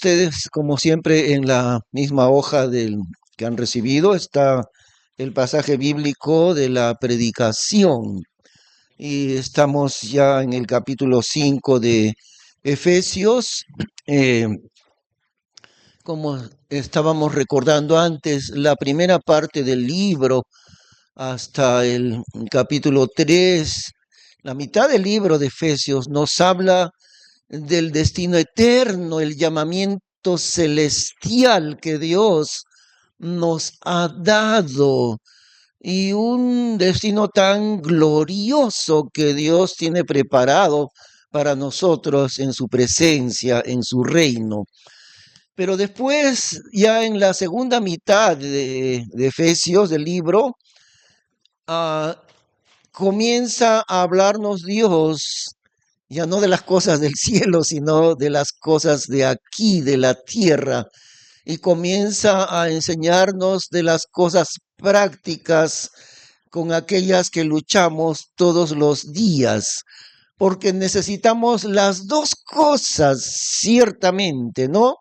ustedes, como siempre, en la misma hoja que han recibido está el pasaje bíblico de la predicación. Y estamos ya en el capítulo 5 de Efesios. Eh, como estábamos recordando antes, la primera parte del libro hasta el capítulo 3, la mitad del libro de Efesios nos habla del destino eterno, el llamamiento celestial que Dios nos ha dado y un destino tan glorioso que Dios tiene preparado para nosotros en su presencia, en su reino. Pero después, ya en la segunda mitad de Efesios, del libro, ah, comienza a hablarnos Dios ya no de las cosas del cielo, sino de las cosas de aquí, de la tierra, y comienza a enseñarnos de las cosas prácticas con aquellas que luchamos todos los días, porque necesitamos las dos cosas, ciertamente, ¿no?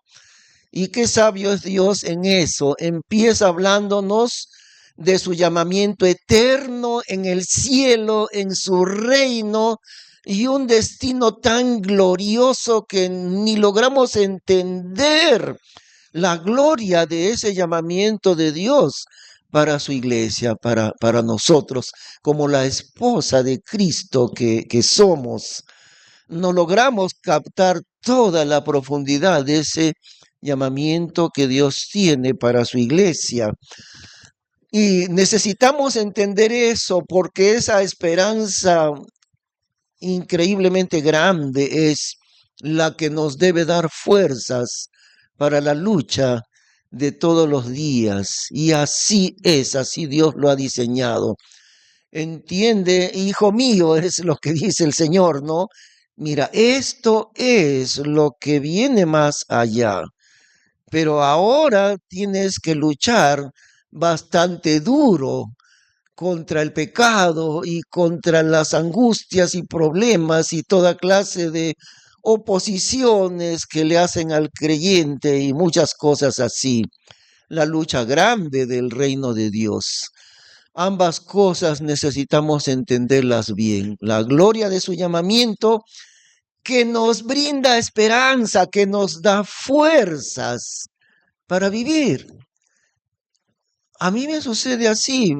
Y qué sabio es Dios en eso. Empieza hablándonos de su llamamiento eterno en el cielo, en su reino, y un destino tan glorioso que ni logramos entender la gloria de ese llamamiento de Dios para su iglesia, para nosotros, como la esposa de Cristo que somos. No logramos captar toda la profundidad de ese llamamiento que Dios tiene para su iglesia. Y necesitamos entender eso porque esa esperanza increíblemente grande es la que nos debe dar fuerzas para la lucha de todos los días. Y así es, así Dios lo ha diseñado. Entiende, hijo mío, es lo que dice el Señor, ¿no? Mira, esto es lo que viene más allá, pero ahora tienes que luchar bastante duro contra el pecado y contra las angustias y problemas y toda clase de oposiciones que le hacen al creyente y muchas cosas así. La lucha grande del reino de Dios. Ambas cosas necesitamos entenderlas bien. La gloria de su llamamiento que nos brinda esperanza, que nos da fuerzas para vivir. A mí me sucede así.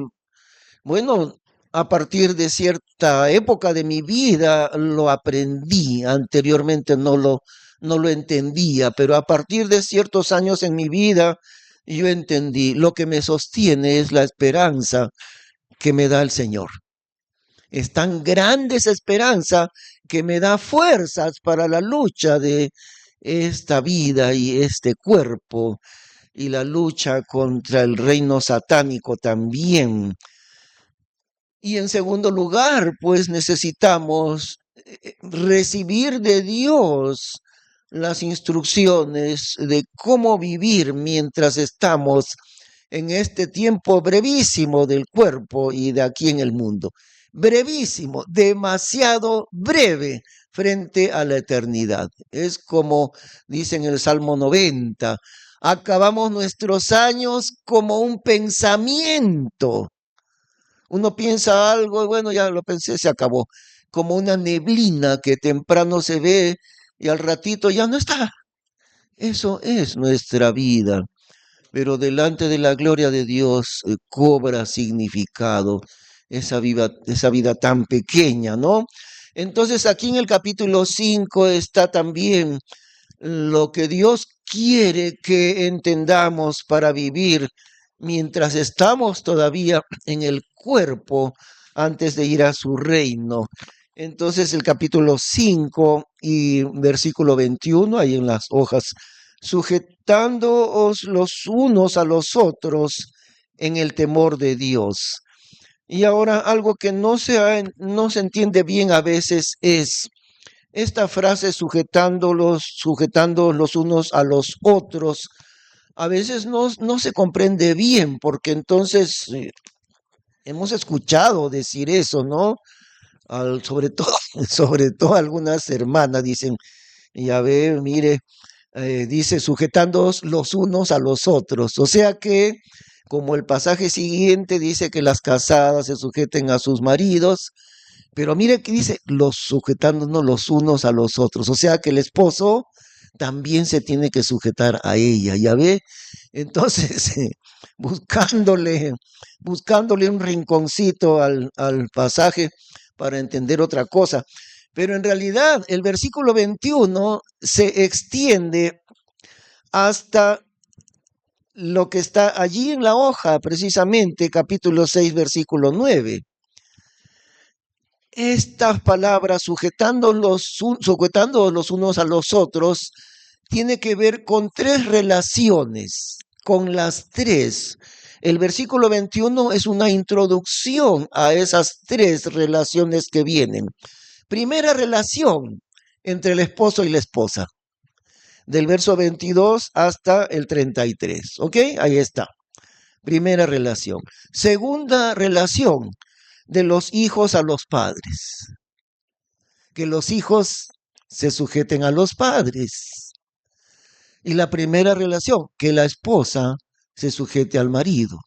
Bueno, a partir de cierta época de mi vida lo aprendí. Anteriormente no lo entendía, pero a partir de ciertos años en mi vida yo entendí. Lo que me sostiene es la esperanza que me da el Señor. Es tan grande esa esperanza que me da fuerzas para la lucha de esta vida y este cuerpo y la lucha contra el reino satánico también. Y en segundo lugar, pues necesitamos recibir de Dios las instrucciones de cómo vivir mientras estamos en este tiempo brevísimo del cuerpo y de aquí en el mundo. Brevísimo, demasiado breve frente a la eternidad. Es como dice en el Salmo 90, acabamos nuestros años como un pensamiento. Uno piensa algo y bueno, ya lo pensé, se acabó. Como una neblina que temprano se ve y al ratito ya no está. Eso es nuestra vida, pero delante de la gloria de Dios cobra significado esa vida tan pequeña, ¿no? Entonces aquí en el capítulo 5 está también lo que Dios quiere que entendamos para vivir mientras estamos todavía en el cuerpo antes de ir a su reino. Entonces el capítulo 5 y versículo 21, ahí en las hojas, sujetándoos los unos a los otros en el temor de Dios. Y ahora algo que no se entiende bien a veces es esta frase sujetando los unos a los otros. A veces no se comprende bien porque entonces hemos escuchado decir eso, ¿no? Sobre todo, sobre todo algunas hermanas dicen, ya ve, mire, dice sujetándoos los unos a los otros. O sea que, como el pasaje siguiente dice que las casadas se sujeten a sus maridos, pero mire que dice los sujetándonos los unos a los otros. O sea que el esposo también se tiene que sujetar a ella, ¿ya ve? Entonces, buscándole, buscándole un rinconcito al pasaje para entender otra cosa. Pero en realidad el versículo 21 se extiende hasta lo que está allí en la hoja, precisamente capítulo 6, versículo 9. Estas palabras, sujetando los unos a los otros, tiene que ver con tres relaciones, con las tres. El versículo 21 es una introducción a esas tres relaciones que vienen. Primera relación entre el esposo y la esposa, del verso 22 hasta el 33. ¿Ok? Ahí está. Primera relación. Segunda relación, de los hijos a los padres. Que los hijos se sujeten a los padres. Y la primera relación, que la esposa se sujete al marido.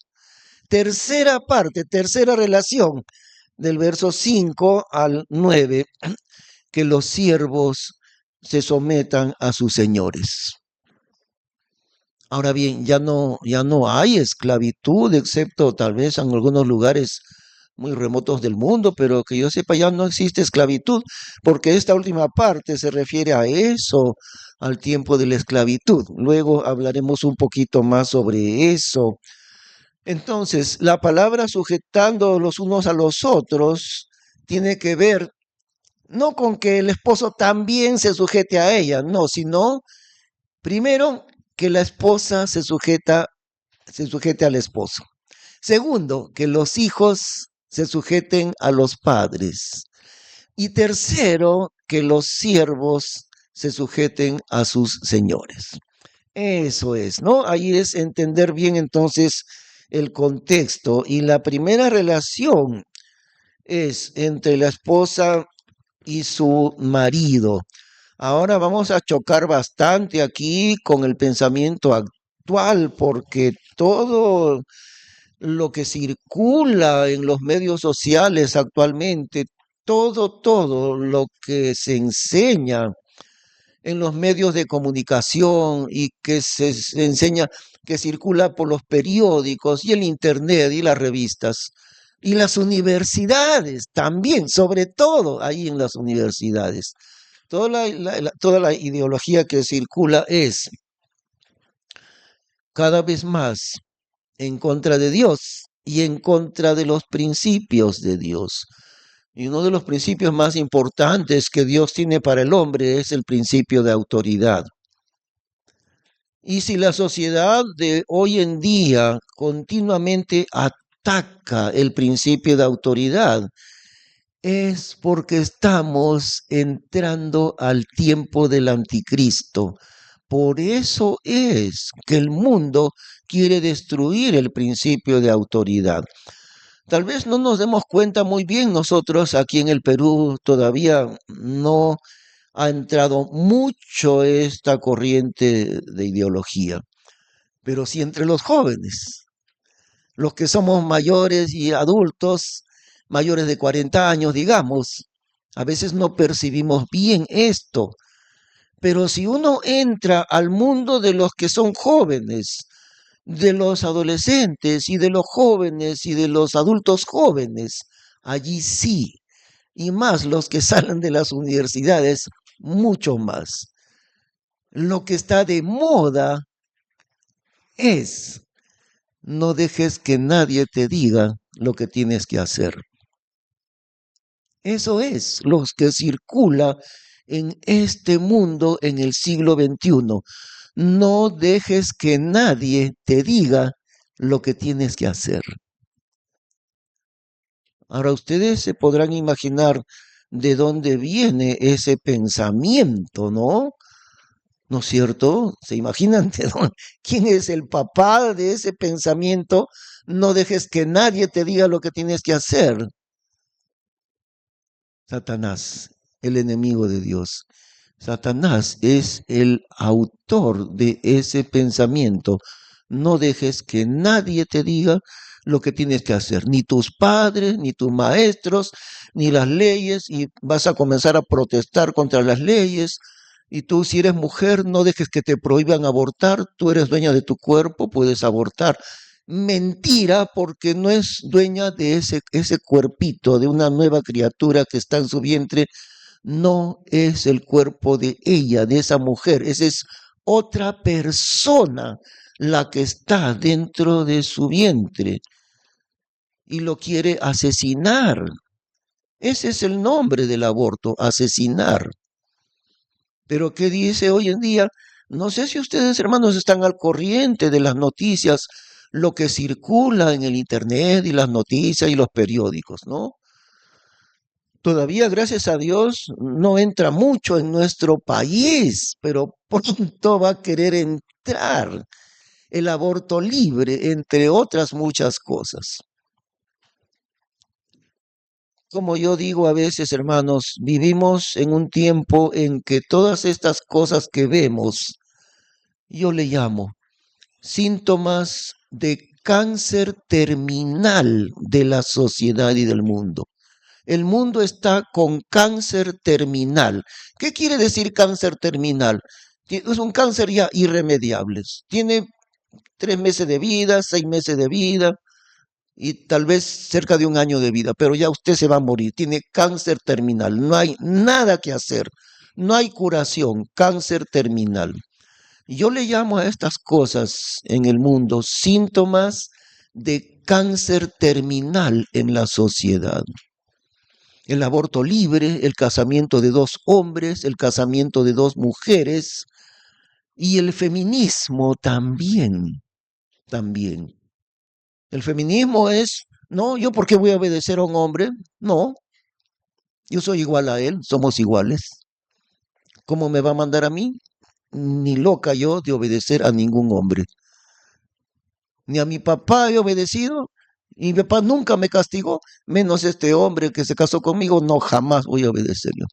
Tercera parte, tercera relación, del verso 5 al 9, que los siervos se sometan a sus señores. Ahora bien, ya no hay esclavitud, excepto tal vez en algunos lugares muy remotos del mundo, pero que yo sepa ya no existe esclavitud, porque esta última parte se refiere a eso, al tiempo de la esclavitud. Luego hablaremos un poquito más sobre eso. Entonces, la palabra sujetando los unos a los otros tiene que ver no con que el esposo también se sujete a ella, no, sino primero que la esposa se sujete al esposo. Segundo, que los hijos se sujeten a los padres. Y tercero, que los siervos se sujeten a sus señores. Eso es, ¿no? Ahí es entender bien entonces el contexto. Y la primera relación es entre la esposa y su marido. Ahora vamos a chocar bastante aquí con el pensamiento actual, porque todo lo que circula en los medios sociales actualmente, todo lo que se enseña en los medios de comunicación y que se enseña, que circula por los periódicos y el internet y las revistas y las universidades también, sobre todo ahí en las universidades. Toda la ideología que circula es cada vez más en contra de Dios y en contra de los principios de Dios. Y uno de los principios más importantes que Dios tiene para el hombre es el principio de autoridad. Y si la sociedad de hoy en día continuamente ataca el principio de autoridad, es porque estamos entrando al tiempo del anticristo. Por eso es que el mundo quiere destruir el principio de autoridad. Tal vez no nos demos cuenta muy bien nosotros aquí en el Perú, todavía no ha entrado mucho esta corriente de ideología, pero sí entre los jóvenes, los que somos mayores y adultos, mayores de 40 años, digamos, a veces no percibimos bien esto, pero si uno entra al mundo de los que son jóvenes, de los adolescentes y de los jóvenes y de los adultos jóvenes, allí sí, y más los que salen de las universidades, mucho más. Lo que está de moda es no dejes que nadie te diga lo que tienes que hacer. Eso es lo que circula en este mundo en el siglo XXI. No dejes que nadie te diga lo que tienes que hacer. Ahora ustedes se podrán imaginar de dónde viene ese pensamiento, ¿no? ¿No es cierto? ¿Se imaginan de dónde? ¿Quién es el papá de ese pensamiento? No dejes que nadie te diga lo que tienes que hacer. Satanás, el enemigo de Dios. Satanás es el autor de ese pensamiento. No dejes que nadie te diga lo que tienes que hacer, ni tus padres, ni tus maestros, ni las leyes, y vas a comenzar a protestar contra las leyes. Y tú, si eres mujer, no dejes que te prohíban abortar, tú eres dueña de tu cuerpo, puedes abortar. Mentira, porque no es dueña de ese cuerpito, de una nueva criatura que está en su vientre, no es el cuerpo de ella, de esa mujer, esa es otra persona la que está dentro de su vientre y lo quiere asesinar. Ese es el nombre del aborto, asesinar. Pero ¿qué dice hoy en día? No sé si ustedes, hermanos, están al corriente de las noticias, lo que circula en el Internet y las noticias y los periódicos, ¿no? Todavía, gracias a Dios, no entra mucho en nuestro país, pero pronto va a querer entrar el aborto libre, entre otras muchas cosas. Como yo digo a veces, hermanos, vivimos en un tiempo en que todas estas cosas que vemos, yo le llamo síntomas de cáncer terminal de la sociedad y del mundo. El mundo está con cáncer terminal. ¿Qué quiere decir cáncer terminal? Es un cáncer ya irremediable. Tiene 3 meses de vida, 6 meses de vida y tal vez cerca de un año de vida, pero ya usted se va a morir. Tiene cáncer terminal. No hay nada que hacer. No hay curación. Cáncer terminal. Yo le llamo a estas cosas en el mundo síntomas de cáncer terminal en la sociedad. El aborto libre, el casamiento de 2 hombres, el casamiento de 2 mujeres y el feminismo también, también. El feminismo es, no, yo por qué voy a obedecer a un hombre, no, yo soy igual a él, somos iguales. ¿Cómo me va a mandar a mí? Ni loca yo de obedecer a ningún hombre. Ni a mi papá he obedecido, y mi papá nunca me castigó, menos este hombre que se casó conmigo, no, jamás voy a obedecerlo.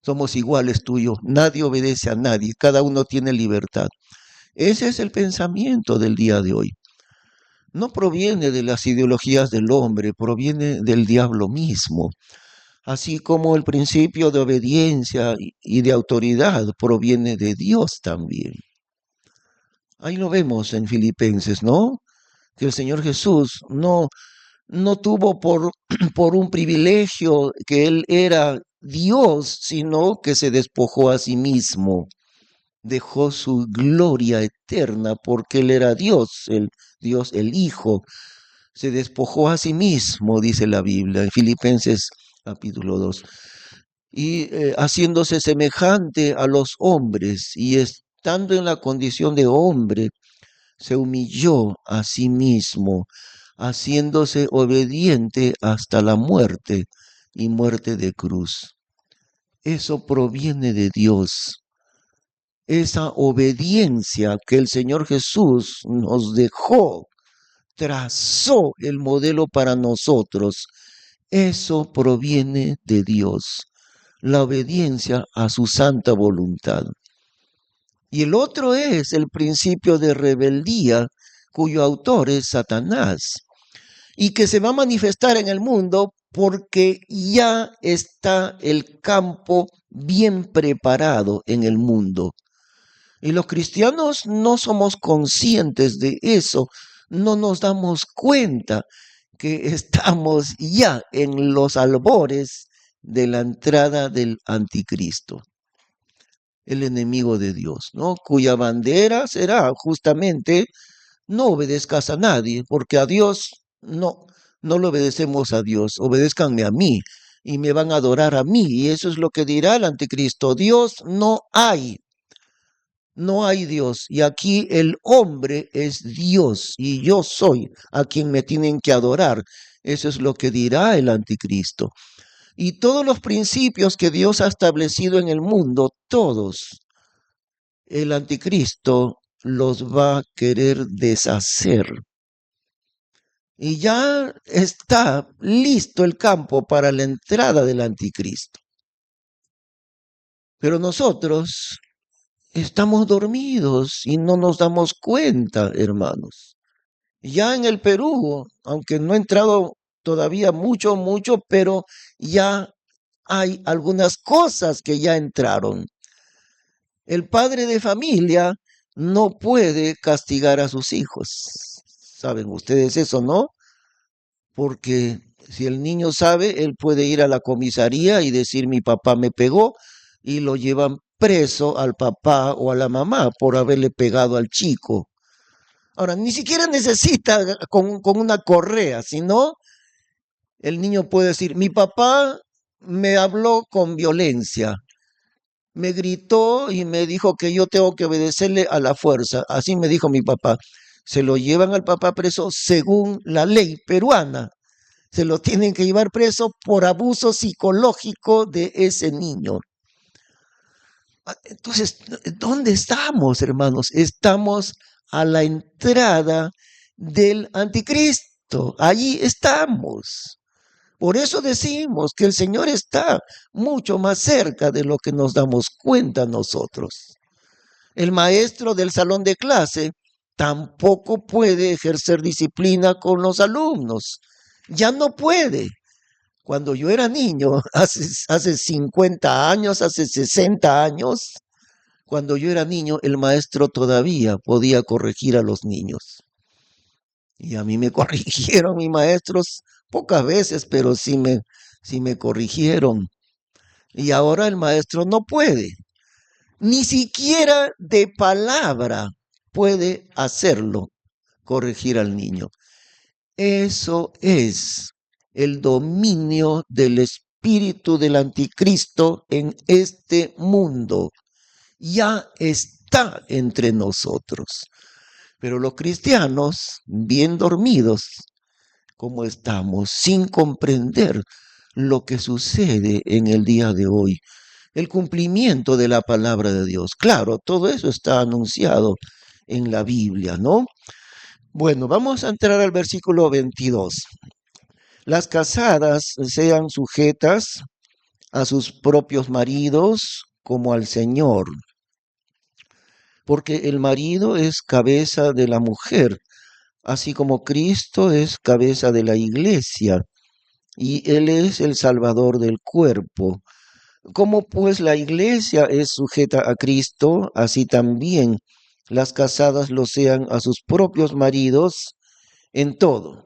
Somos iguales tú y yo, nadie obedece a nadie, cada uno tiene libertad. Ese es el pensamiento del día de hoy. No proviene de las ideologías del hombre, proviene del diablo mismo, así como el principio de obediencia y de autoridad proviene de Dios también. Ahí lo vemos en Filipenses, ¿no? Que el Señor Jesús no tuvo por un privilegio que Él era Dios, sino que se despojó a sí mismo, dejó su gloria eterna porque Él era Dios, el Hijo, se despojó a sí mismo, dice la Biblia, en Filipenses capítulo 2, y haciéndose semejante a los hombres y estando en la condición de hombre, se humilló a sí mismo, haciéndose obediente hasta la muerte y muerte de cruz. Eso proviene de Dios. Esa obediencia que el Señor Jesús nos dejó, trazó el modelo para nosotros. Eso proviene de Dios, la obediencia a su santa voluntad. Y el otro es el principio de rebeldía, cuyo autor es Satanás, y que se va a manifestar en el mundo porque ya está el campo bien preparado en el mundo. Y los cristianos no somos conscientes de eso, no nos damos cuenta que estamos ya en los albores de la entrada del anticristo, el enemigo de Dios, ¿no? Cuya bandera será justamente no obedezcas a nadie, porque a Dios no le obedecemos a Dios, obedézcanme a mí y me van a adorar a mí, y eso es lo que dirá el anticristo. Dios no hay. No hay Dios y aquí el hombre es Dios y yo soy a quien me tienen que adorar. Eso es lo que dirá el anticristo. Y todos los principios que Dios ha establecido en el mundo, todos, el anticristo los va a querer deshacer. Y ya está listo el campo para la entrada del anticristo. Pero nosotros estamos dormidos y no nos damos cuenta, hermanos. Ya en el Perú, aunque no he entrado todavía mucho, pero ya hay algunas cosas que ya entraron. El padre de familia no puede castigar a sus hijos. ¿Saben ustedes eso, no? Porque si el niño sabe, él puede ir a la comisaría y decir mi papá me pegó y lo llevan preso al papá o a la mamá por haberle pegado al chico. Ahora, ni siquiera necesita con una correa, sino el niño puede decir, mi papá me habló con violencia, me gritó y me dijo que yo tengo que obedecerle a la fuerza. Así me dijo mi papá. Se lo llevan al papá preso según la ley peruana. Se lo tienen que llevar preso por abuso psicológico de ese niño. Entonces, ¿dónde estamos, hermanos? Estamos a la entrada del anticristo. Allí estamos. Por eso decimos que el Señor está mucho más cerca de lo que nos damos cuenta nosotros. El maestro del salón de clase tampoco puede ejercer disciplina con los alumnos. Ya no puede. Cuando yo era niño, hace 50 años, hace 60 años, cuando yo era niño, el maestro todavía podía corregir a los niños. Y a mí me corrigieron mis maestros pocas veces, pero sí me corrigieron. Y ahora el maestro no puede, ni siquiera de palabra puede hacerlo, corregir al niño. Eso es el dominio del espíritu del anticristo en este mundo. Ya está entre nosotros. Pero los cristianos, bien dormidos, como estamos, sin comprender lo que sucede en el día de hoy, el cumplimiento de la palabra de Dios. Claro, todo eso está anunciado en la Biblia, ¿no? Bueno, vamos a entrar al versículo 22. Las casadas sean sujetas a sus propios maridos como al Señor, porque el marido es cabeza de la mujer, así como Cristo es cabeza de la iglesia, y Él es el Salvador del cuerpo. Como pues la iglesia es sujeta a Cristo, así también las casadas lo sean a sus propios maridos en todo.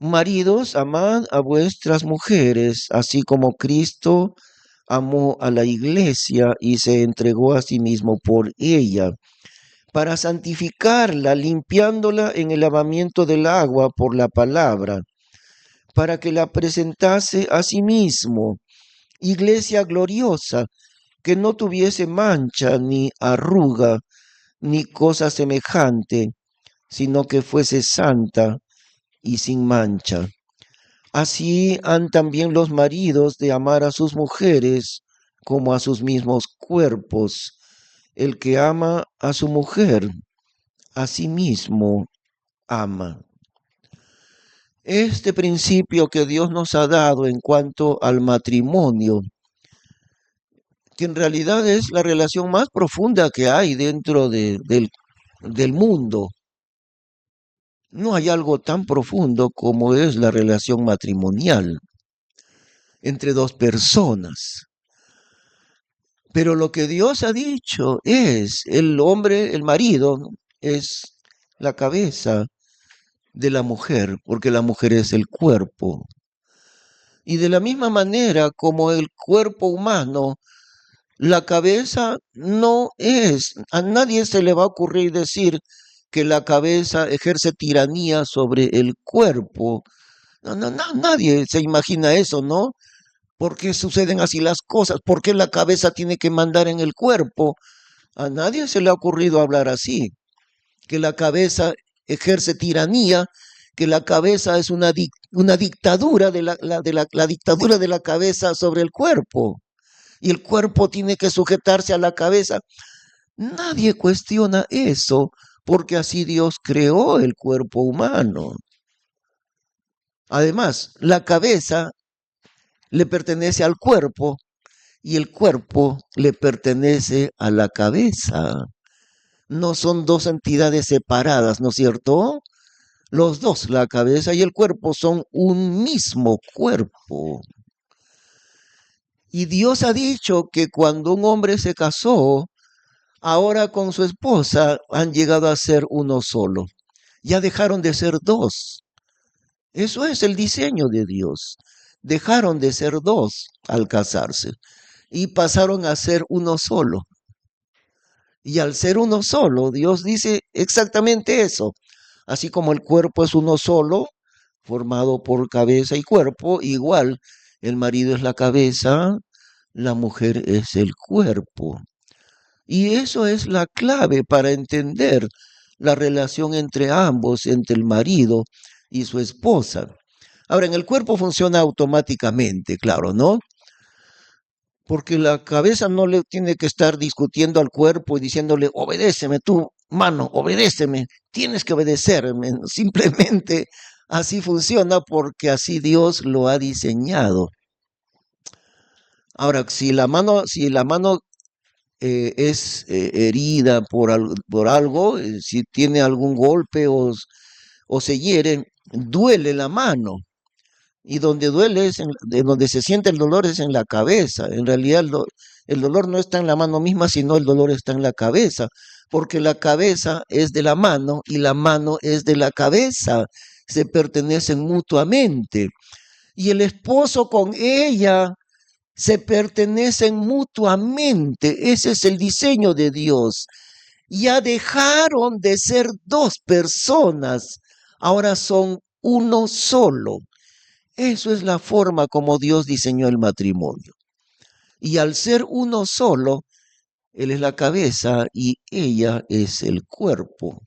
Maridos, amad a vuestras mujeres, así como Cristo amó a la iglesia y se entregó a sí mismo por ella, para santificarla, limpiándola en el lavamiento del agua por la palabra, para que la presentase a sí mismo, iglesia gloriosa, que no tuviese mancha ni arruga, ni cosa semejante, sino que fuese santa y sin mancha. Así han también los maridos de amar a sus mujeres como a sus mismos cuerpos. El que ama a su mujer, a sí mismo ama. Este principio que Dios nos ha dado en cuanto al matrimonio, que en realidad es la relación más profunda que hay dentro del mundo. No hay algo tan profundo como es la relación matrimonial entre dos personas. Pero lo que Dios ha dicho es, el hombre, el marido, es la cabeza de la mujer, porque la mujer es el cuerpo. Y de la misma manera como el cuerpo humano, la cabeza no es, a nadie se le va a ocurrir decir que la cabeza ejerce tiranía sobre el cuerpo. Nadie se imagina eso, ¿no? ¿Por qué suceden así las cosas? ¿Por qué la cabeza tiene que mandar en el cuerpo? A nadie se le ha ocurrido hablar así, que la cabeza ejerce tiranía, que la cabeza es una dictadura de la dictadura de la cabeza sobre el cuerpo, y el cuerpo tiene que sujetarse a la cabeza. Nadie cuestiona eso, porque así Dios creó el cuerpo humano. Además, la cabeza le pertenece al cuerpo y el cuerpo le pertenece a la cabeza. No son dos entidades separadas, ¿no es cierto? Los dos, la cabeza y el cuerpo, son un mismo cuerpo. Y Dios ha dicho que cuando un hombre se casó, ahora con su esposa han llegado a ser uno solo. Ya dejaron de ser dos. Eso es el diseño de Dios. Dejaron de ser dos al casarse y pasaron a ser uno solo. Y al ser uno solo, Dios dice exactamente eso. Así como el cuerpo es uno solo, formado por cabeza y cuerpo, igual el marido es la cabeza, la mujer es el cuerpo. Y eso es la clave para entender la relación entre ambos, entre el marido y su esposa. Ahora, en el cuerpo funciona automáticamente, claro, ¿no? Porque la cabeza no le tiene que estar discutiendo al cuerpo y diciéndole, obedéceme tú, mano, obedéceme, tienes que obedecerme. Simplemente así funciona porque así Dios lo ha diseñado. Ahora, si la mano es herida por algo, si tiene algún golpe o se hiere, duele la mano. Y donde duele de donde se siente el dolor es en la cabeza. En realidad el dolor no está en la mano misma, sino el dolor está en la cabeza, porque la cabeza es de la mano y la mano es de la cabeza. Se pertenecen mutuamente. Y el esposo con ella se pertenecen mutuamente. Ese es el diseño de Dios. Ya dejaron de ser dos personas, ahora son uno solo. Eso es la forma como Dios diseñó el matrimonio. Y al ser uno solo, Él es la cabeza y ella es el cuerpo.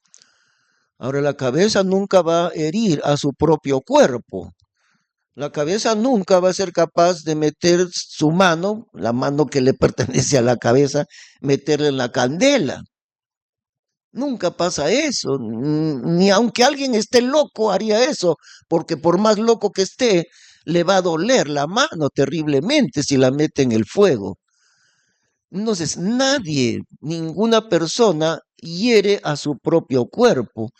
Ahora la cabeza nunca va a herir a su propio cuerpo. La cabeza nunca va a ser capaz de meter su mano, la mano que le pertenece a la cabeza, meterla en la candela. Nunca pasa eso, ni aunque alguien esté loco haría eso, porque por más loco que esté, le va a doler la mano terriblemente si la mete en el fuego. Entonces, nadie, ninguna persona hiere a su propio cuerpo,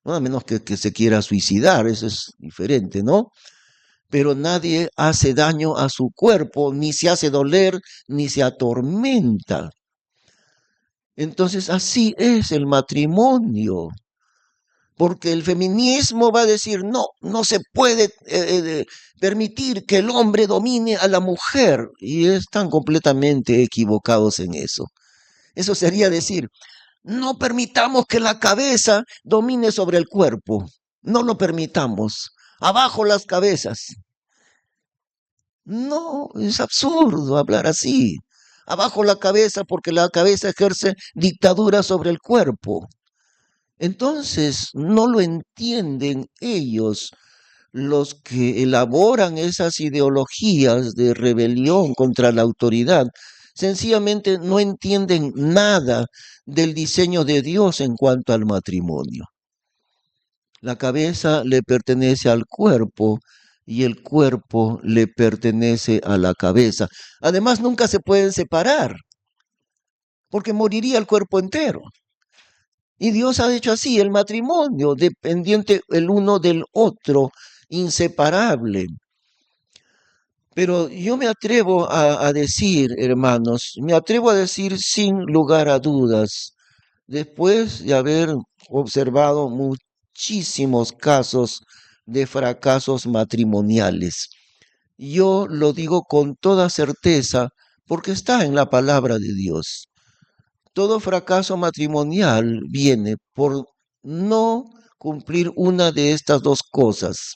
¿no? A menos que se quiera suicidar, eso es diferente, ¿no? Pero nadie hace daño a su cuerpo, ni se hace doler, ni se atormenta. Entonces, así es el matrimonio. Porque el feminismo va a decir, no, no se puede permitir que el hombre domine a la mujer. Y están completamente equivocados en eso. Eso sería decir, no permitamos que la cabeza domine sobre el cuerpo. No lo permitamos. Abajo las cabezas. No, es absurdo hablar así. Abajo la cabeza porque la cabeza ejerce dictadura sobre el cuerpo. Entonces, no lo entienden ellos, los que elaboran esas ideologías de rebelión contra la autoridad. Sencillamente no entienden nada del diseño de Dios en cuanto al matrimonio. La cabeza le pertenece al cuerpo y el cuerpo le pertenece a la cabeza. Además, nunca se pueden separar, porque moriría el cuerpo entero. Y Dios ha hecho así el matrimonio, dependiente el uno del otro, inseparable. Pero yo me atrevo a decir, hermanos, me atrevo a decir sin lugar a dudas, después de haber observado muchísimos casos de fracasos matrimoniales, yo lo digo con toda certeza porque está en la palabra de Dios. Todo fracaso matrimonial viene por no cumplir una de estas dos cosas.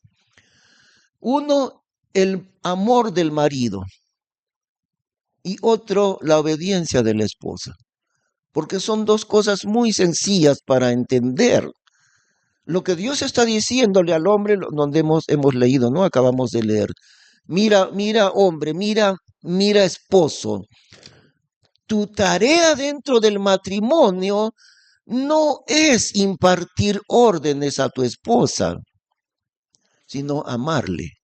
Uno, el amor del marido y otro, la obediencia de la esposa. Porque son dos cosas muy sencillas para entender. Lo que Dios está diciéndole al hombre, donde hemos leído, ¿no? Acabamos de leer. Mira, mira, hombre, mira, esposo. Tu tarea dentro del matrimonio no es impartir órdenes a tu esposa, sino amarle.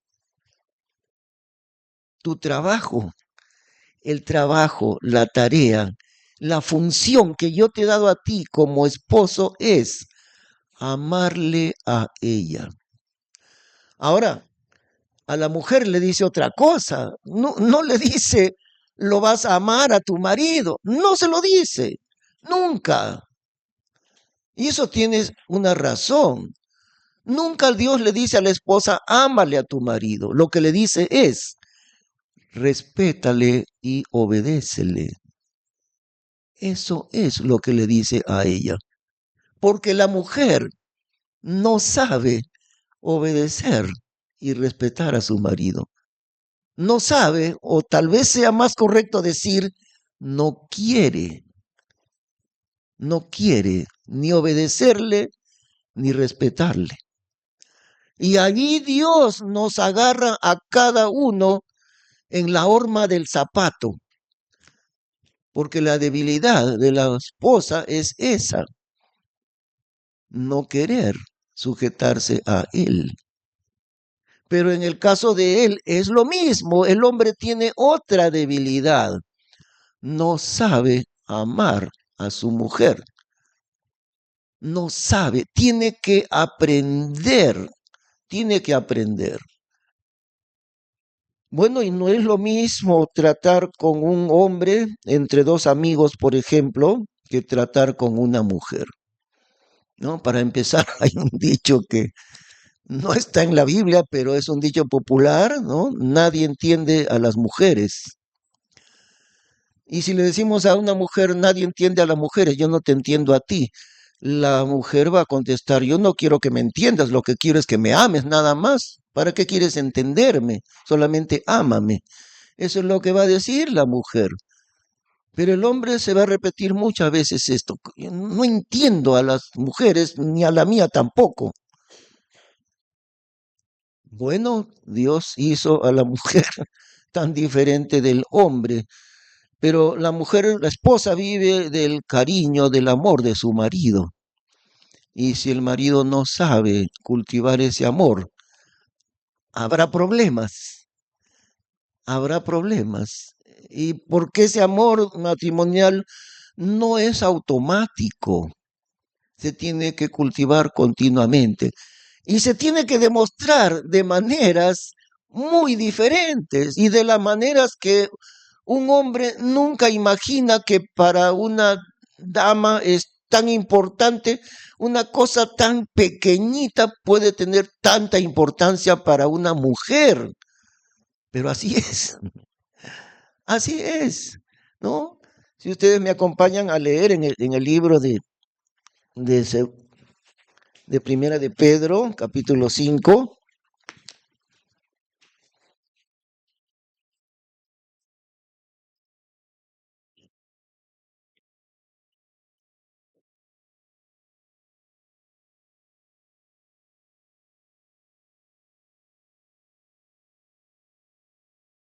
Tu trabajo el trabajo, la tarea, la función que yo te he dado a ti como esposo es amarle a ella. Ahora, a la mujer le dice otra cosa. No le dice, lo vas a amar a tu marido. No se lo dice. Nunca. Y eso tiene una razón. Nunca Dios le dice a la esposa, ámale a tu marido. Lo que le dice es, respétale y obedécele. Eso es lo que le dice a ella. Porque la mujer no sabe obedecer y respetar a su marido. No sabe, o tal vez sea más correcto decir, no quiere ni obedecerle ni respetarle. Y allí Dios nos agarra a cada uno en la horma del zapato, porque la debilidad de la esposa es esa, no querer sujetarse a él. Pero en el caso de él es lo mismo, el hombre tiene otra debilidad, no sabe amar a su mujer, no sabe, tiene que aprender. Bueno, y no es lo mismo tratar con un hombre entre dos amigos, por ejemplo, que tratar con una mujer, ¿no? Para empezar, hay un dicho que no está en la Biblia, pero es un dicho popular, ¿no? Nadie entiende a las mujeres. Y si le decimos a una mujer, nadie entiende a las mujeres, yo no te entiendo a ti, la mujer va a contestar, yo no quiero que me entiendas, lo que quiero es que me ames nada más. ¿Para qué quieres entenderme? Solamente ámame. Eso es lo que va a decir la mujer. Pero el hombre se va a repetir muchas veces esto. No entiendo a las mujeres, ni a la mía tampoco. Bueno, Dios hizo a la mujer tan diferente del hombre, pero la mujer, la esposa vive del cariño, del amor de su marido. Y si el marido no sabe cultivar ese amor, habrá problemas, habrá problemas. Y porque ese amor matrimonial no es automático, se tiene que cultivar continuamente y se tiene que demostrar de maneras muy diferentes y de las maneras que un hombre nunca imagina que para una dama es tan importante, una cosa tan pequeñita puede tener tanta importancia para una mujer. Pero así es, ¿no? Si ustedes me acompañan a leer en el libro de, de Primera de Pedro, capítulo 5.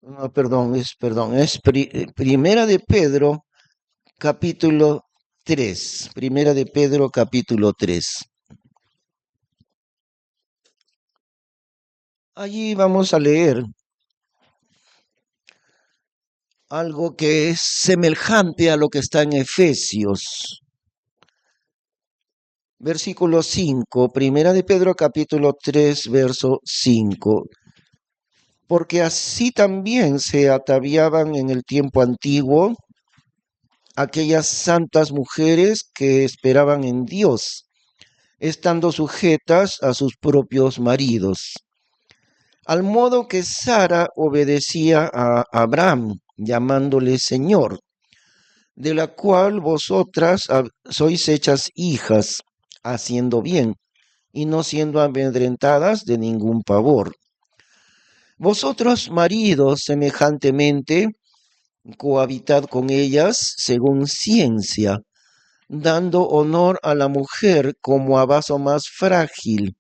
No, perdón, es Primera de Pedro, capítulo 3. Primera de Pedro, capítulo 3. Allí vamos a leer algo que es semejante a lo que está en Efesios. Versículo 5, Primera de Pedro, capítulo 3, verso 5. Porque así también se ataviaban en el tiempo antiguo aquellas santas mujeres que esperaban en Dios, estando sujetas a sus propios maridos. Al modo que Sara obedecía a Abraham, llamándole Señor, de la cual vosotras sois hechas hijas, haciendo bien, y no siendo amedrentadas de ningún pavor. Vosotros, maridos, semejantemente, cohabitad con ellas según ciencia, dando honor a la mujer como a vaso más frágil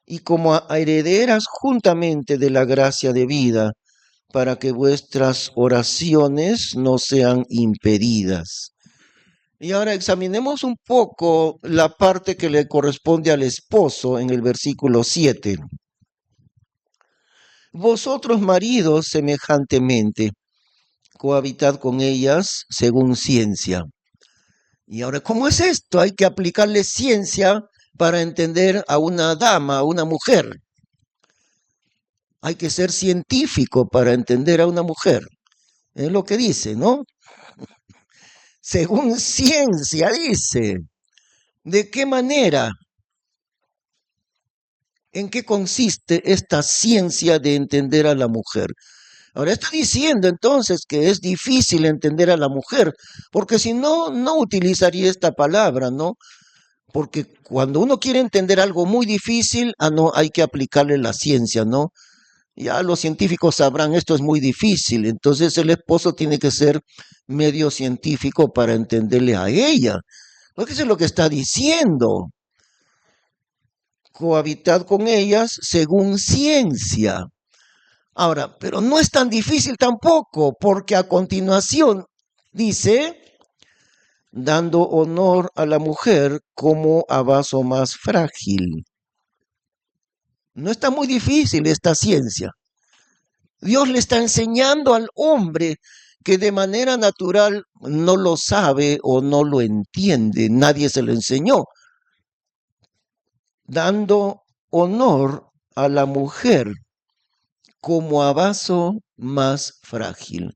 y como a herederas juntamente de la gracia de vida, para que vuestras oraciones no sean impedidas. Y ahora examinemos un poco la parte que le corresponde al esposo en el versículo 7. Vosotros maridos semejantemente. cohabitad con ellas según ciencia. Y ahora, ¿cómo es esto? Hay que aplicarle ciencia para entender a una dama, a una mujer. Hay que ser científico para entender a una mujer. Es lo que dice, ¿no? Según ciencia, dice. ¿De qué manera? ¿En qué consiste esta ciencia de entender a la mujer? Ahora está diciendo entonces que es difícil entender a la mujer, porque si no, no utilizaría esta palabra, ¿no? Porque cuando uno quiere entender algo muy difícil, no, hay que aplicarle la ciencia, ¿no? Ya los científicos sabrán, esto es muy difícil, entonces el esposo tiene que ser medio científico para entenderle a ella. Porque eso es lo que está diciendo. Cohabitad con ellas según ciencia. Ahora, pero no es tan difícil tampoco, porque a continuación dice, dando honor a la mujer como a vaso más frágil. No está muy difícil esta ciencia. Dios le está enseñando al hombre que de manera natural no lo sabe o no lo entiende, nadie se lo enseñó, dando honor a la mujer como a vaso más frágil.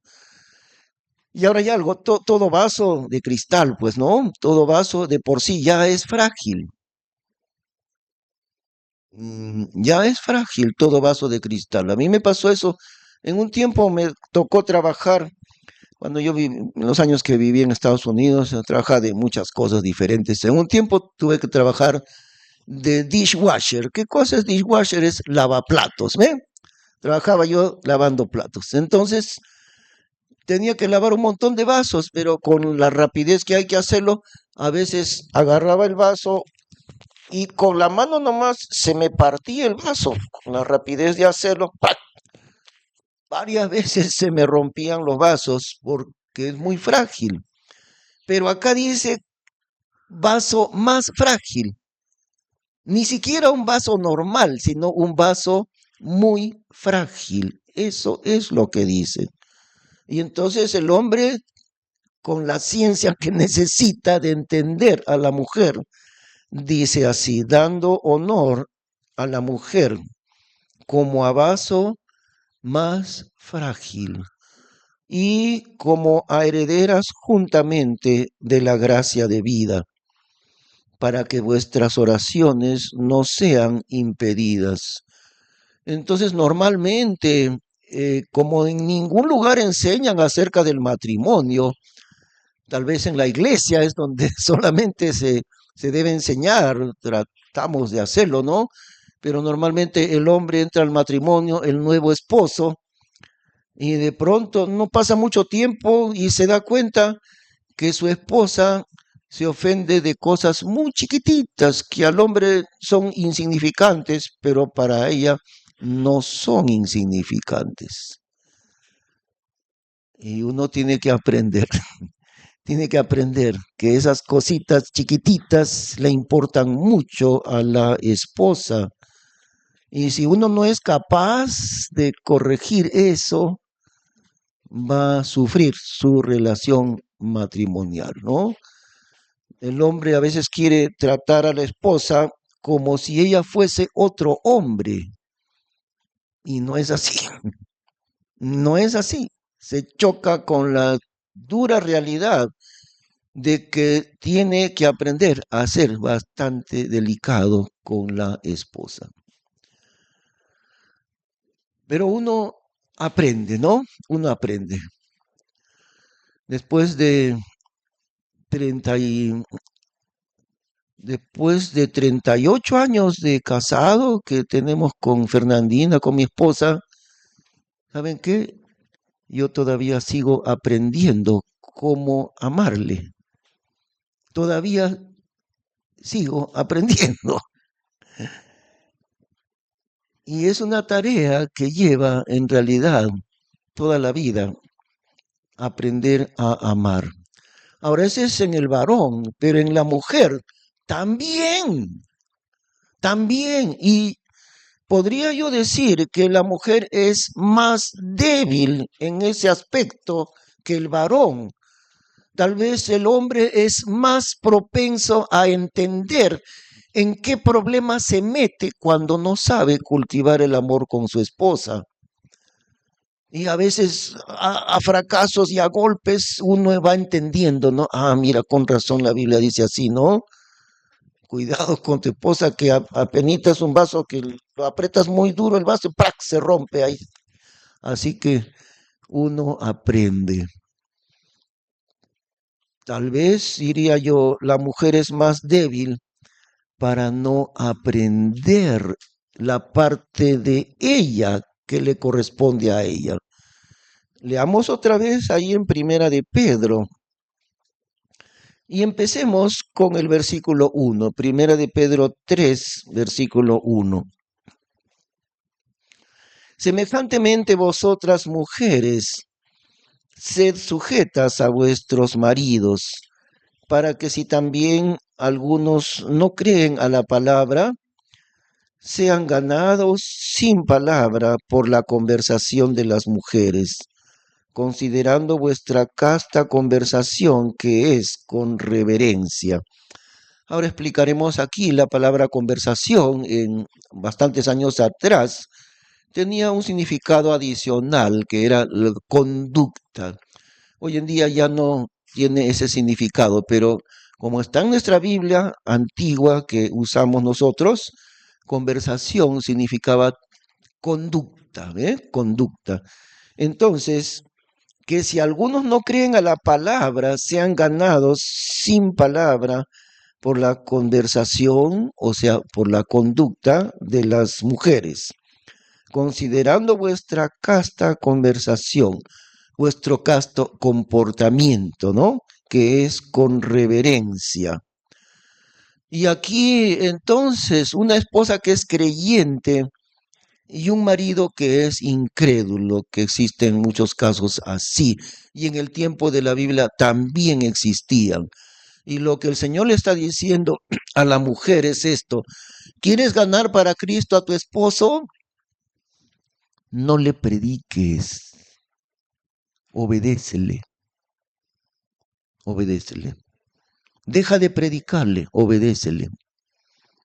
Y ahora hay algo, todo vaso de cristal, pues no, todo vaso de por sí ya es frágil. Ya es frágil todo vaso de cristal. A mí me pasó eso. En un tiempo me tocó trabajar, cuando yo viví, en los años que viví en Estados Unidos, trabajaba de muchas cosas diferentes. En un tiempo tuve que trabajar de dishwasher. ¿Qué cosa es dishwasher? Es lavaplatos, ¿ve? Trabajaba yo lavando platos. Entonces tenía que lavar un montón de vasos, pero con la rapidez que hay que hacerlo, a veces agarraba el vaso y con la mano nomás se me partía el vaso. Con la rapidez de hacerlo, ¡pac! Varias veces se me rompían los vasos porque es muy frágil. Pero acá dice vaso más frágil. Ni siquiera un vaso normal, sino un vaso muy frágil. Eso es lo que dice. Y entonces el hombre, con la ciencia que necesita de entender a la mujer, dice así, dando honor a la mujer como a vaso más frágil y como a herederas juntamente de la gracia de vida, para que vuestras oraciones no sean impedidas. Entonces, normalmente, como en ningún lugar enseñan acerca del matrimonio, tal vez en la iglesia es donde solamente se debe enseñar, tratamos de hacerlo, ¿no? Pero normalmente el hombre entra al matrimonio, el nuevo esposo, y de pronto no pasa mucho tiempo y se da cuenta que su esposa se ofende de cosas muy chiquititas que al hombre son insignificantes, pero para ella no son insignificantes. Y uno tiene que aprender, tiene que aprender que esas cositas chiquititas le importan mucho a la esposa. Y si uno no es capaz de corregir eso, va a sufrir su relación matrimonial, ¿no? El hombre a veces quiere tratar a la esposa como si ella fuese otro hombre. Y no es así. No es así. Se choca con la dura realidad de que tiene que aprender a ser bastante delicado con la esposa. Pero uno aprende, ¿no? Uno aprende. Después de 30 y Después de 38 años de casado que tenemos con Fernandina, con mi esposa, ¿saben qué? Yo todavía sigo aprendiendo cómo amarle. Todavía sigo aprendiendo. Y es una tarea que lleva en realidad toda la vida, aprender a amar. Ahora, ese es en el varón, pero en la mujer también, también. Y podría yo decir que la mujer es más débil en ese aspecto que el varón. Tal vez el hombre es más propenso a entender en qué problema se mete cuando no sabe cultivar el amor con su esposa. Y a veces a fracasos y a golpes uno va entendiendo, ¿no? Ah, mira, con razón la Biblia dice así, ¿no? Cuidado con tu esposa que apenitas un vaso que lo apretas muy duro el vaso y ¡prac! Se rompe ahí. Así que uno aprende. Tal vez, diría yo, la mujer es más débil para no aprender la parte de ella que le corresponde a ella. Leamos otra vez ahí en Primera de Pedro y empecemos con el versículo 1, Primera de Pedro 3, versículo 1. Semejantemente vosotras mujeres, sed sujetas a vuestros maridos, para que si también algunos no creen a la palabra, sean ganados sin palabra por la conversación de las mujeres, considerando vuestra casta conversación que es con reverencia. Ahora explicaremos aquí la palabra conversación. En bastantes años atrás tenía un significado adicional que era la conducta. Hoy en día ya no tiene ese significado, pero como está en nuestra Biblia antigua que usamos nosotros, conversación significaba conducta, ¿eh? Conducta. Entonces, que si algunos no creen a la palabra, sean ganados sin palabra por la conversación, o sea, por la conducta de las mujeres, considerando vuestra casta conversación, vuestro casto comportamiento, ¿no? Que es con reverencia. Y aquí entonces una esposa que es creyente y un marido que es incrédulo, que existen muchos casos así, y en el tiempo de la Biblia también existían. Y lo que el Señor le está diciendo a la mujer es esto: ¿quieres ganar para Cristo a tu esposo? No le prediques, obedécele, obedécele. Deja de predicarle, obedécele.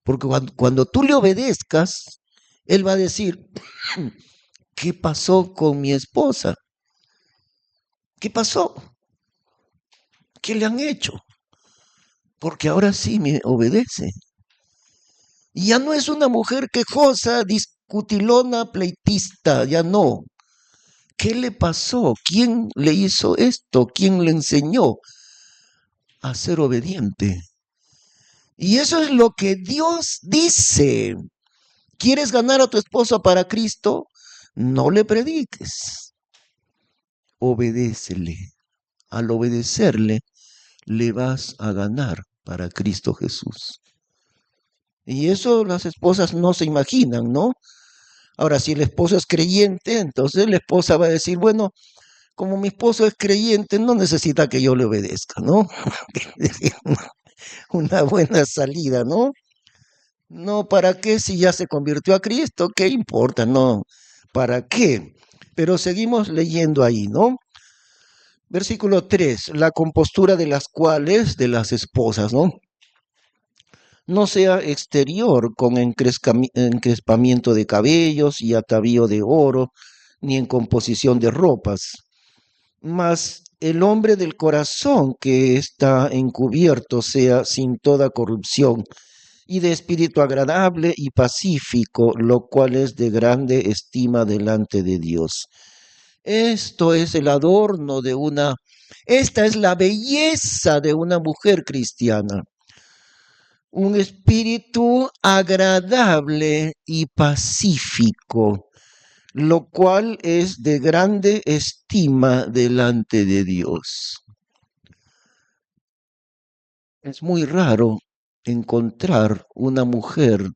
Porque cuando tú le obedezcas, él va a decir, ¿qué pasó con mi esposa? ¿Qué pasó? ¿Qué le han hecho? Porque ahora sí me obedece. Y ya no es una mujer quejosa, discutilona, pleitista, ya no. ¿Qué le pasó? ¿Quién le hizo esto? ¿Quién le enseñó a ser obediente? Y eso es lo que Dios dice. ¿Quieres ganar a tu esposa para Cristo? No le prediques. Obedécele. Al obedecerle, le vas a ganar para Cristo Jesús. Y eso las esposas no se imaginan, ¿no? Ahora, si el esposo es creyente, entonces la esposa va a decir, bueno, como mi esposo es creyente, no necesita que yo le obedezca, ¿no? Una buena salida, ¿no? No, ¿para qué si ya se convirtió a Cristo? ¿Qué importa? No, ¿para qué? Pero seguimos leyendo ahí, ¿no? Versículo 3, la compostura de las cuales, de las esposas, ¿no? No sea exterior con encrespamiento de cabellos y atavío de oro, ni en composición de ropas, mas el hombre del corazón que está encubierto sea sin toda corrupción y de espíritu agradable y pacífico, lo cual es de grande estima delante de Dios. Esto es el adorno de esta es la belleza de una mujer cristiana. Un espíritu agradable y pacífico, lo cual es de grande estima delante de Dios. Es muy raro encontrar una mujer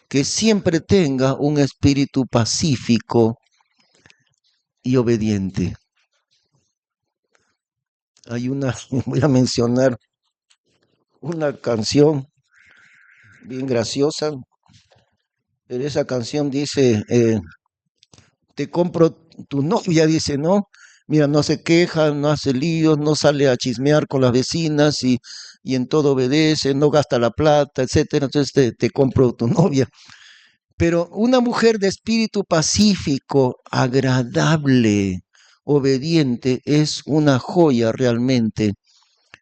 que siempre tenga un espíritu pacífico y obediente. Voy a mencionar una canción bien graciosa, pero esa canción dice, te compro tu novia, dice, ¿no? Mira, no se queja, no hace líos, no sale a chismear con las vecinas y en todo obedece, no gasta la plata, etcétera. Entonces te compro tu novia. Pero una mujer de espíritu pacífico, agradable, obediente, es una joya realmente.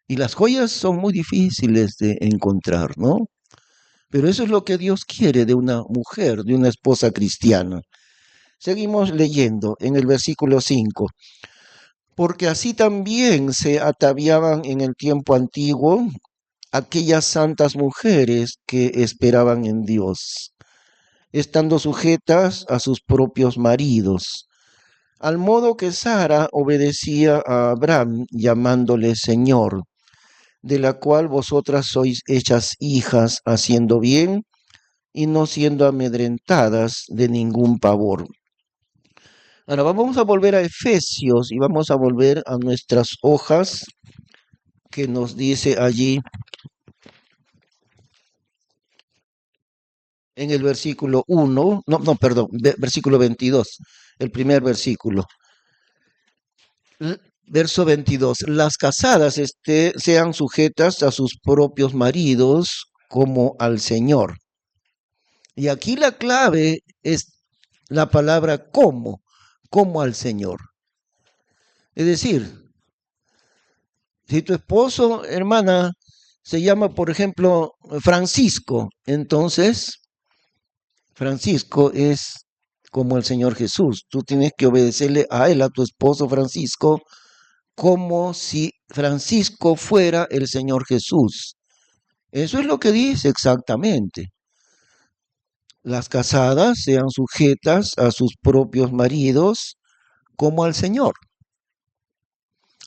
Y las joyas son muy difíciles de encontrar, ¿no? Pero eso es lo que Dios quiere de una mujer, de una esposa cristiana. Seguimos leyendo en el versículo 5. Porque así también se ataviaban en el tiempo antiguo aquellas santas mujeres que esperaban en Dios, estando sujetas a sus propios maridos, al modo que Sara obedecía a Abraham llamándole Señor, de la cual vosotras sois hechas hijas haciendo bien y no siendo amedrentadas de ningún pavor. Ahora vamos a volver a Efesios y vamos a volver a nuestras hojas que nos dice allí en el versículo 1, no, perdón, versículo 22, el primer versículo. Verso 22, las casadas sean sujetas a sus propios maridos como al Señor. Y aquí la clave es la palabra como al Señor. Es decir, si tu esposo, hermana, se llama, por ejemplo, Francisco, entonces Francisco es como el Señor Jesús. Tú tienes que obedecerle a él, a tu esposo Francisco, como si Francisco fuera el Señor Jesús. Eso es lo que dice exactamente. Las casadas sean sujetas a sus propios maridos como al Señor.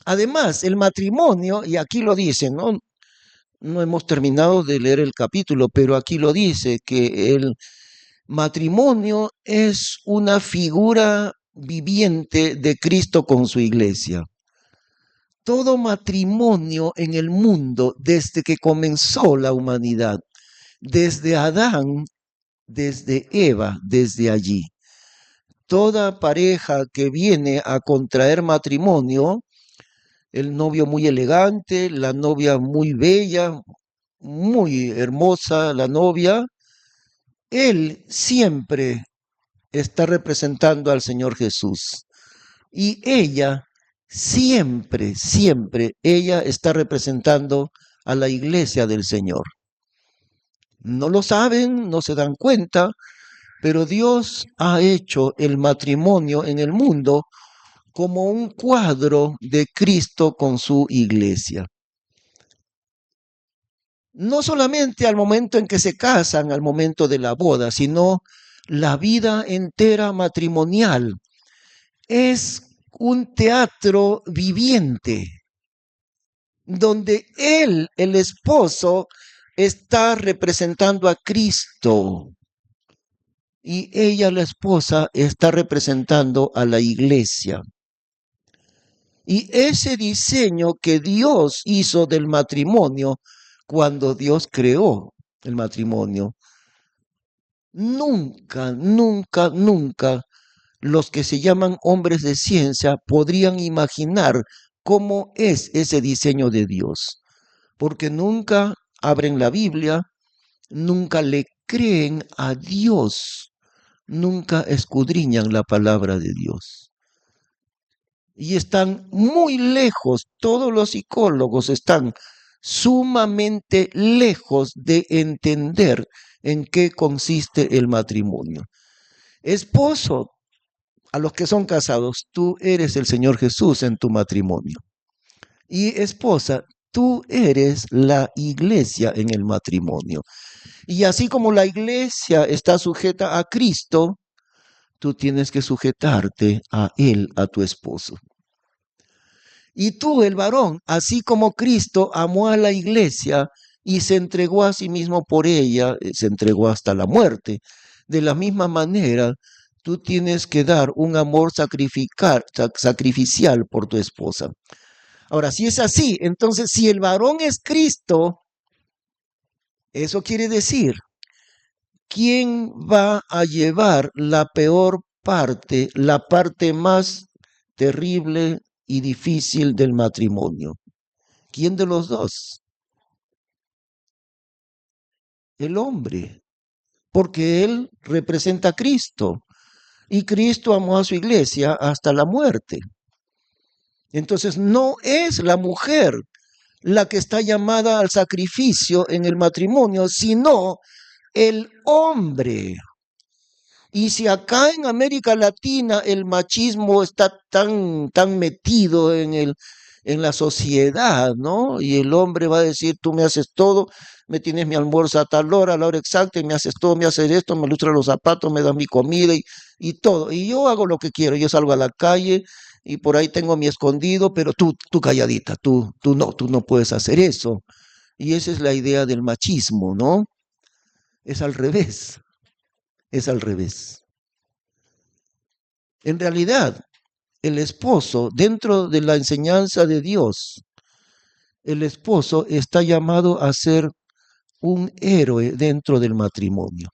Además, el matrimonio, y aquí lo dice, no hemos terminado de leer el capítulo, pero aquí lo dice, que el matrimonio es una figura viviente de Cristo con su iglesia. Todo matrimonio en el mundo, desde que comenzó la humanidad, desde Adán, desde Eva, desde allí. Toda pareja que viene a contraer matrimonio, el novio muy elegante, la novia muy bella, muy hermosa, la novia, él siempre está representando al Señor Jesús. Y ella siempre, ella está representando a la iglesia del Señor. No lo saben, no se dan cuenta, pero Dios ha hecho el matrimonio en el mundo como un cuadro de Cristo con su iglesia. No solamente al momento en que se casan, al momento de la boda, sino la vida entera matrimonial. Es un teatro viviente, donde él, el esposo, está representando a Cristo y ella, la esposa, está representando a la iglesia. Y ese diseño que Dios hizo del matrimonio cuando Dios creó el matrimonio, nunca los que se llaman hombres de ciencia podrían imaginar cómo es ese diseño de Dios, porque nunca abren la Biblia, nunca le creen a Dios, nunca escudriñan la palabra de Dios. Y están muy lejos, todos los psicólogos están sumamente lejos de entender en qué consiste el matrimonio. Esposo, a los que son casados, tú eres el Señor Jesús en tu matrimonio. Y esposa, tú eres la iglesia en el matrimonio. Y así como la iglesia está sujeta a Cristo, tú tienes que sujetarte a Él, a tu esposo. Y tú, el varón, así como Cristo amó a la iglesia y se entregó a sí mismo por ella, se entregó hasta la muerte, de la misma manera, tú tienes que dar un amor sacrificial por tu esposa. Ahora, si es así, entonces si el varón es Cristo, eso quiere decir, ¿quién va a llevar la peor parte, la parte más terrible, y difícil del matrimonio. ¿Quién de los dos? El hombre, porque él representa a Cristo y Cristo amó a su iglesia hasta la muerte. Entonces no es la mujer la que está llamada al sacrificio en el matrimonio, sino el hombre. Y si acá en América Latina el machismo está tan metido en la sociedad, ¿no? Y el hombre va a decir, tú me haces todo, me tienes mi almuerzo a la hora exacta, y me haces todo, me haces esto, me lustras los zapatos, me das mi comida y todo. Y yo hago lo que quiero, yo salgo a la calle y por ahí tengo mi escondido, pero tú calladita, tú no puedes hacer eso. Y esa es la idea del machismo, ¿no? Es al revés, es al revés. En realidad, el esposo, dentro de la enseñanza de Dios, el esposo está llamado a ser un héroe dentro del matrimonio.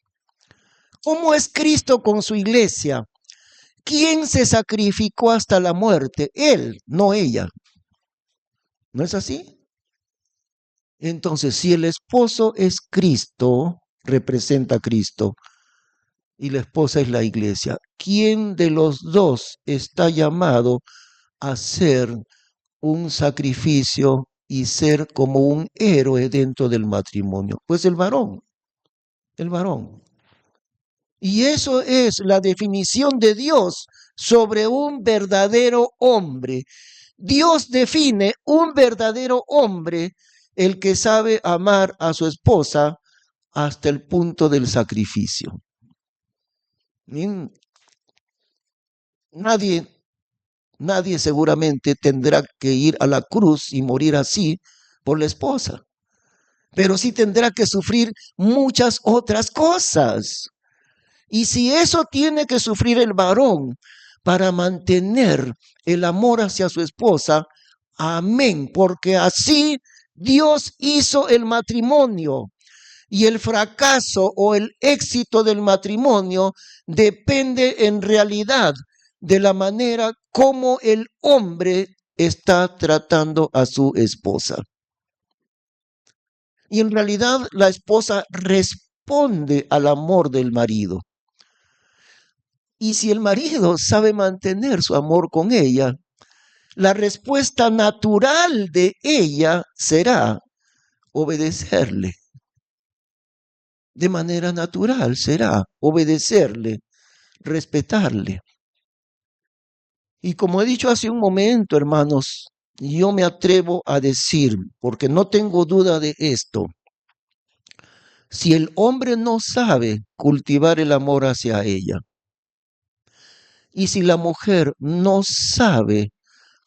¿Cómo es Cristo con su iglesia? ¿Quién se sacrificó hasta la muerte? Él, no ella. ¿No es así? Entonces, si el esposo es Cristo, representa a Cristo, y la esposa es la iglesia, ¿quién de los dos está llamado a ser un sacrificio y ser como un héroe dentro del matrimonio? Pues el varón, el varón. Y eso es la definición de Dios sobre un verdadero hombre. Dios define un verdadero hombre, el que sabe amar a su esposa hasta el punto del sacrificio. Nadie, nadie seguramente tendrá que ir a la cruz y morir así por la esposa, pero sí tendrá que sufrir muchas otras cosas. Y si eso tiene que sufrir el varón para mantener el amor hacia su esposa, amén, porque así Dios hizo el matrimonio. Y el fracaso o el éxito del matrimonio depende en realidad de la manera como el hombre está tratando a su esposa. Y en realidad la esposa responde al amor del marido. Y si el marido sabe mantener su amor con ella, la respuesta natural de ella será obedecerle. De manera natural será obedecerle, respetarle. Y como he dicho hace un momento, hermanos, yo me atrevo a decir, porque no tengo duda de esto, si el hombre no sabe cultivar el amor hacia ella, y si la mujer no sabe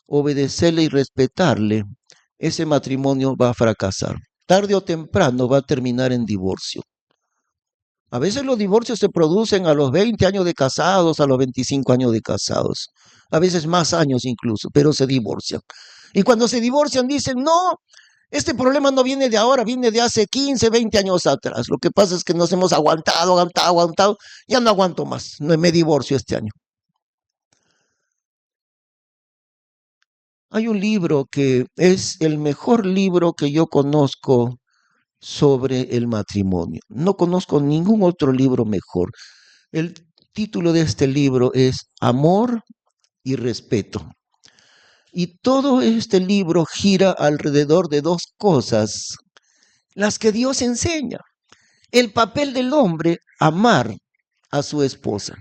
obedecerle y respetarle, ese matrimonio va a fracasar. Tarde o temprano va a terminar en divorcio. A veces los divorcios se producen a los 20 años de casados, a los 25 años de casados, a veces más años incluso, pero se divorcian. Y cuando se divorcian dicen, no, este problema no viene de ahora, viene de hace 15, 20 años atrás. Lo que pasa es que nos hemos aguantado, ya no aguanto más, no me divorcio este año. Hay un libro que es el mejor libro que yo conozco sobre el matrimonio. No conozco ningún otro libro mejor. El título de este libro es Amor y Respeto. Y todo este libro gira alrededor de dos cosas, las que Dios enseña. El papel del hombre, amar a su esposa.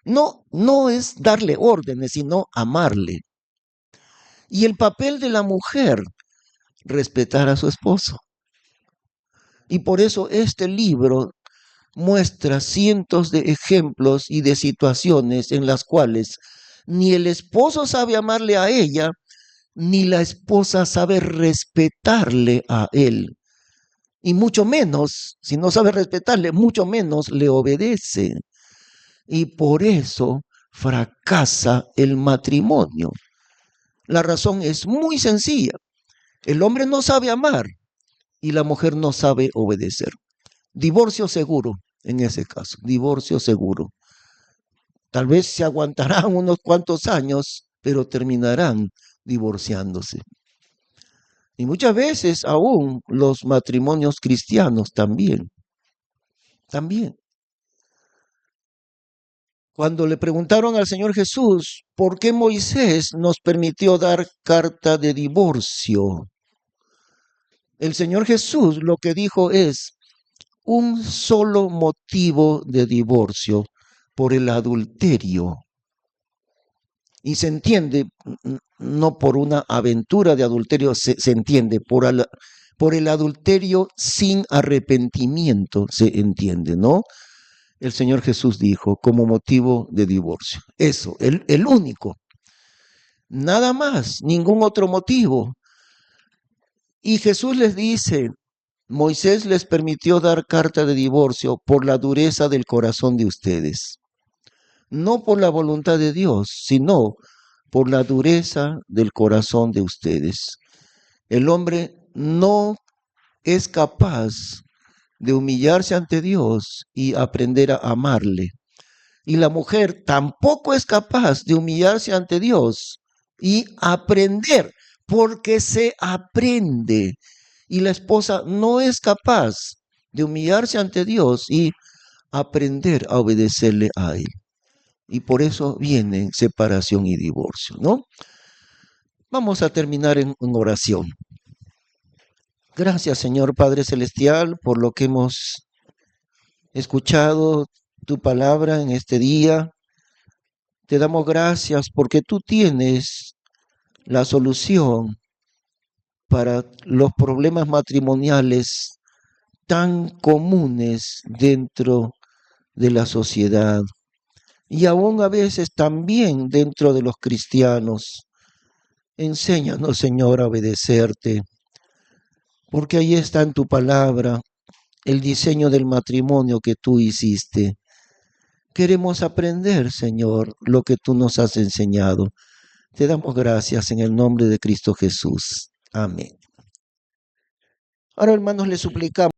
No es darle órdenes, sino amarle. Y el papel de la mujer, respetar a su esposo. Y por eso este libro muestra cientos de ejemplos y de situaciones en las cuales ni el esposo sabe amarle a ella, ni la esposa sabe respetarle a él. Y mucho menos, si no sabe respetarle, mucho menos le obedece. Y por eso fracasa el matrimonio. La razón es muy sencilla. El hombre no sabe amar y la mujer no sabe obedecer. Divorcio seguro en ese caso, divorcio seguro. Tal vez se aguantarán unos cuantos años, pero terminarán divorciándose. Y muchas veces aún los matrimonios cristianos también. Cuando le preguntaron al Señor Jesús, ¿por qué Moisés nos permitió dar carta de divorcio? El Señor Jesús lo que dijo es un solo motivo de divorcio, por el adulterio. Y se entiende, no por una aventura de adulterio, se entiende, por el adulterio sin arrepentimiento, se entiende, ¿no? El Señor Jesús dijo como motivo de divorcio. Eso, el único. Nada más, ningún otro motivo. Y Jesús les dice, Moisés les permitió dar carta de divorcio por la dureza del corazón de ustedes. No por la voluntad de Dios, sino por la dureza del corazón de ustedes. El hombre no es capaz de humillarse ante Dios y aprender a amarle. Y la mujer tampoco es capaz de humillarse ante Dios y aprender, porque se aprende. Y la esposa no es capaz de humillarse ante Dios y aprender a obedecerle a Él. Y por eso viene separación y divorcio, ¿no? Vamos a terminar en oración. Gracias, Señor Padre Celestial, por lo que hemos escuchado tu palabra en este día. Te damos gracias porque tú tienes la solución para los problemas matrimoniales tan comunes dentro de la sociedad y aún a veces también dentro de los cristianos. Enséñanos, Señor, a obedecerte, porque ahí está en tu palabra el diseño del matrimonio que tú hiciste. Queremos aprender, Señor, lo que tú nos has enseñado. Te damos gracias en el nombre de Cristo Jesús. Amén. Ahora, hermanos, les suplicamos